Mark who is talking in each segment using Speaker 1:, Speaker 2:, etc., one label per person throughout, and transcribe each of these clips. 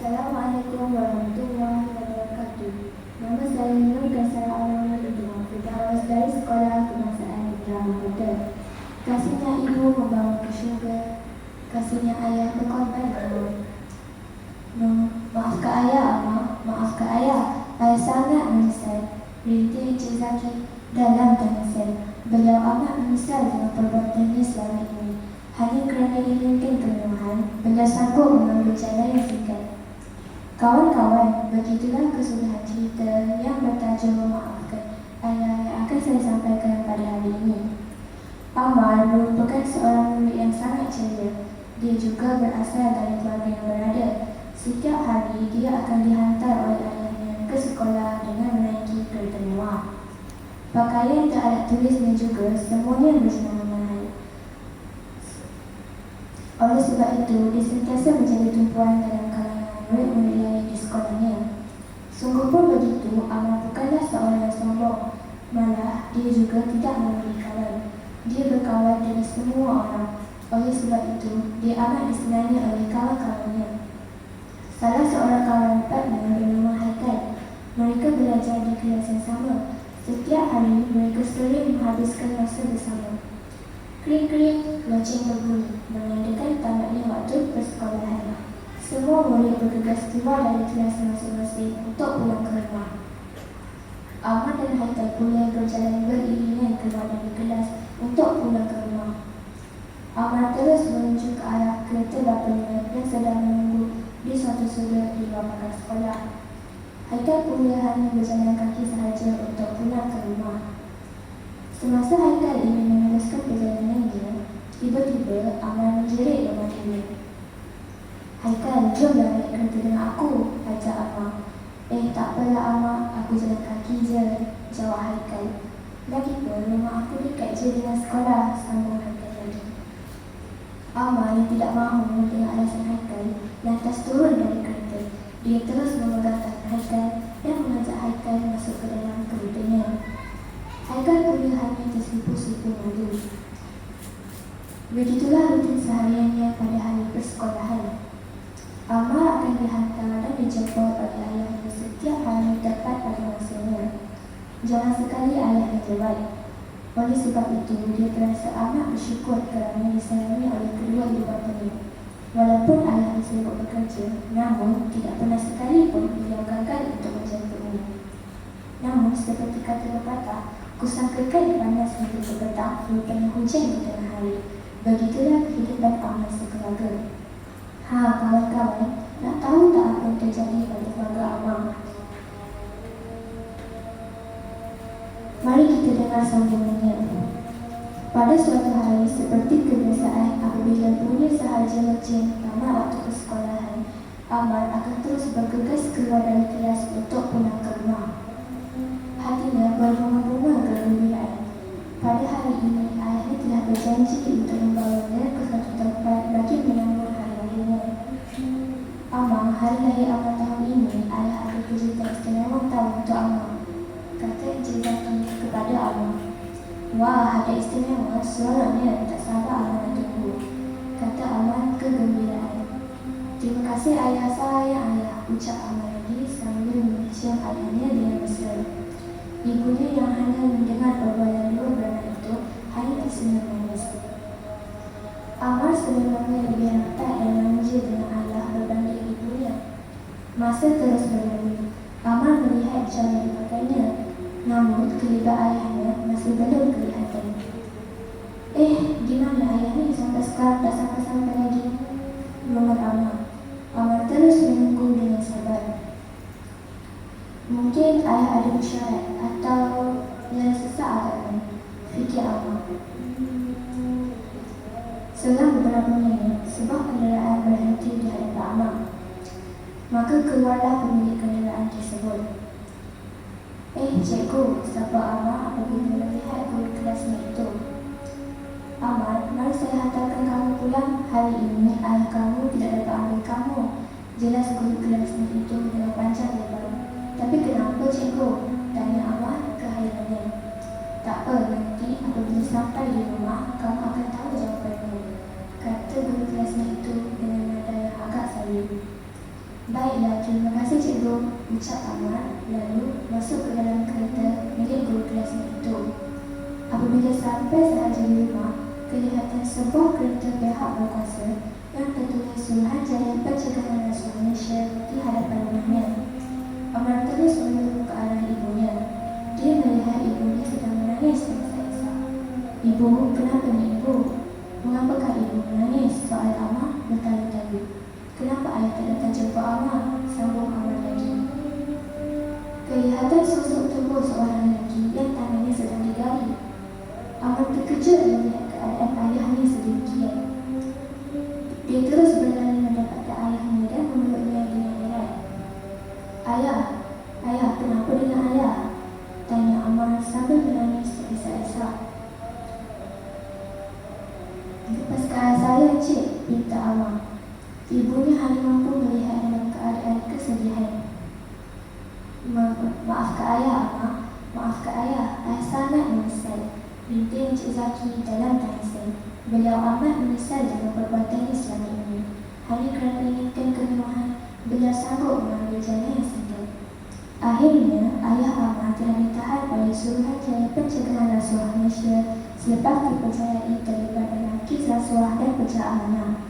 Speaker 1: Assalamualaikum warahmatullahi wabarakatuh. Nama saya Nur Kasara Alawar Ridwan, Firdaus dari Sekolah Kebangsaan Negeri Kota. Kasihnya ibu membawa ke syurga, kasihnya ayah berkorban jiwa. Maafkan ayah, Amma, maafkan ayah. Ayah sangat menyesal. Rintik Encik Zaki dalam tangisan. Beliau amat menyesal dengan perbuatannya selama ini. Hanya kerana inginkan kemewahan, beliau sanggup mengambil jalan yang singkat. Kawan-kawan, begitulah kesudahan cerita yang bertajuk Memaafkan Ayah yang akan saya sampaikan pada hari ini. Amal merupakan seorang murid yang sangat ceria. Dia juga berasal dari keluarga yang berada. Setiap hari dia akan dihantar oleh ayahnya ke sekolah dengan menaiki kereta mewah. Pakaian tak ada tulisnya juga, semuanya berjenama mahal. Oleh sebab itu, dia sentiasa menjadi tumpuan dalam kalangan murid-murid lain di sekolahnya. Sungguh pun begitu, Amal bukanlah seorang yang sombong. Malah, dia juga tidak memberi kawan. Dia berkawan dengan semua orang. Oleh sebab itu, dia amat disenangi oleh kawan-kawannya. Salah seorang kawan empatnya bernama Haikal. Mereka belajar di kelas yang sama. Setiap hari, mereka sering menghabiskan masa bersama. Kring-kring, loceng berbunyi, menandakan tamatnya waktu persekolahan. Semua murid bergegas keluar dari kelas masing-masing untuk pulang ke rumah. Ahmad dan Haikal pula berjalan beriringan keluar dari kelas untuk pulang ke rumah. Ahmad terus menuju ke arah kereta bapanya yang sedang menunggu di suatu sudut di luar pagar sekolah. Haikal pula hanya berjalan kaki sahaja untuk pulang ke rumah. Semasa Haikal ingin meneruskan perjalanannya, tiba-tiba Ahmad menjerit nama dia. Haikal, jomlah naik kereta dengan aku, ajak Ahmad. Tak apalah Ahmad, aku jalan kaki je, jawab Haikal. Lagipun rumah aku dekat je dengan sekolah, sambung Haikal lagi. Ahmad yang tidak mahu mendengar alasan Haikal, lantas turun dari kereta. Dia terus memegang tangan Haikal dan mengajak Haikal masuk ke dalam keretanya. Haikal pula hanya tersipu-sipu malu. Begitulah rutin sehariannya pada hari persekolahan. Amal akan dihantar dan dijemput oleh ayahnya setiap hari tepat pada masanya. Jarang sekali ayahnya lewat. Oleh sebab itu, dia terasa amat bersyukur kerana disayangi oleh kedua ibu bapanya. Walaupun ayahnya sibuk bekerja, namun tidak pernah sekali pun beliau gagal untuk menjemputnya. Namun, seperti kata pepatah, kusangkakan panas di petang, rupanya hujan di tengah hari. Begitulah kehidupan Amal sekeluarga. Kawan-kawan, nak tahu tak apa yang terjadi pada keluarga Amal? Mari kita dengar sambungannya. Pada suatu hari, seperti kebiasaan, apabila bunyi sahaja loceng tamat waktu persekolahan, Amal akan terus bergegas keluar dari kelas untuk pulang ke rumah. Hatinya berbunga-bunga kegembiraan. Pada hari ini, ayahnya telah berjanji untuk membawanya ke suatu tempat bagi menyambut hari lahirnya. Amal, hari lahir Amal tahun ini, ayah ada kejutan istimewa tahu untuk Amal, kata Encik Zaki kepada Amal. Wah, hadiah istimewa, seronoknya, tak sabar Amal nak tunggu, kata Amal kegembiraan. Terima kasih ayah, sayang ayah, ucap Amal lagi sambil mencium ayahnya dengan mesra. Ibunya yang hanya mendengar perbualan dua beranak itu hanya tersenyum manis. Amal sebenarnya lebih rapat dan manja dengan ayah berbanding ibunya. Masa terus berlalu, Amal melihat cara dipakainya, namun kelibat ayahnya masih belum kelihatan. Di mana ayahnya sampai sekarang tak sampai-sampai lagi? Gemar Amal. Amal terus menunggu dengan sabar. Mungkin ayah ada mesyuarat atau jalan sesak agaknya, fikir Amal. Selang beberapa minit, sebuah kenderaan berhenti di hadapan Amal. Maka keluarlah pemilik kenderaan tersebut. Cikgu, sapa Amal apabila melihat guru kelasnya itu. Amal, mari saya hantarkan kamu pulang. Hari ini ayah kamu tidak dapat ambil kamu, jelas guru kelasnya itu dengan panjang lebar. Tapi kenapa cikgu? Tanya Amal kehairannya. Tak apa, nanti apabila sampai di rumah, kamu akan tahu jawapannya, kata guru kelasnya itu dengan nada yang agak sayu. Baiklah, terima kasih cikgu, ucap Amar, lalu masuk ke dalam kereta milik guru kelasnya itu. Apabila sampai sahaja di rumah, kelihatan sebuah kereta pihak berkuasa yang tertulis Suruhanjaya Pencegahan Rasuah Malaysia di hadapan rumahnya. Amar terus menoleh ke arah ibunya. Dia melihat ibunya sedang menangis teresa-esa. Ibu, kenapa ni ibu? Mengapakah ibu menangis? Soal Amar bertanya-tanya. Kenapa ayah tak datang jumpa Amar? Sambung Amar lagi. Kelihatan sosok tubuh seorang lelaki yang tangannya sedang digali. Amar terkejut melihat keadaan ayahnya sedemikian. Dia terus berlari mendapati ayahnya dan memeluknya dengan erat. Ayah, kenapa dengan ayah? Tanya Amar sambil menangis teresa-esa. Lepaskan saya, cik, pinta Amar. Ibunya hanya mampu melihat dalam keadaan kesedihan. Maafkan ayah, Amar. Maafkan ayah. Ayah sangat menyesal, bintik Encik Zaki dalam tangisan. Beliau amat menyesal dengan perbuatannya selama ini. Hanya kerana inginkan kemewahan, beliau sanggup mengambil jalan yang singkat. Akhirnya, ayah Amar telah ditahan oleh Suruhanjaya Pencegahan Rasuah Malaysia selepas dipercayai terlibat dalam kes rasuah dan pecah amanah.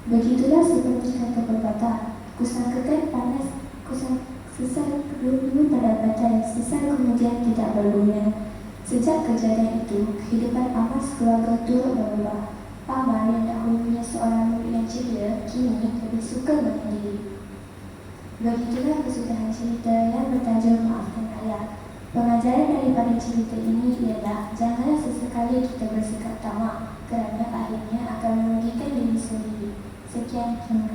Speaker 1: Begitulah seperti kata pepatah, kusangkakan panas, sesal dulu pendapatan, sesal kemudian tidak berguna. Sejak kejadian itu, kehidupan Amar sekeluarga turut berubah. Amar yang dahulunya seorang murid yang ceria, kini lebih suka menyendiri. Begitulah kesudahan cerita yang bertajuk Maafkan Ayah. Pengajaran daripada cerita ini ialah janganlah sesekali kita bersikap tamak, kerana akhirnya akan merugikan diri sendiri. Sekian, terima kasih.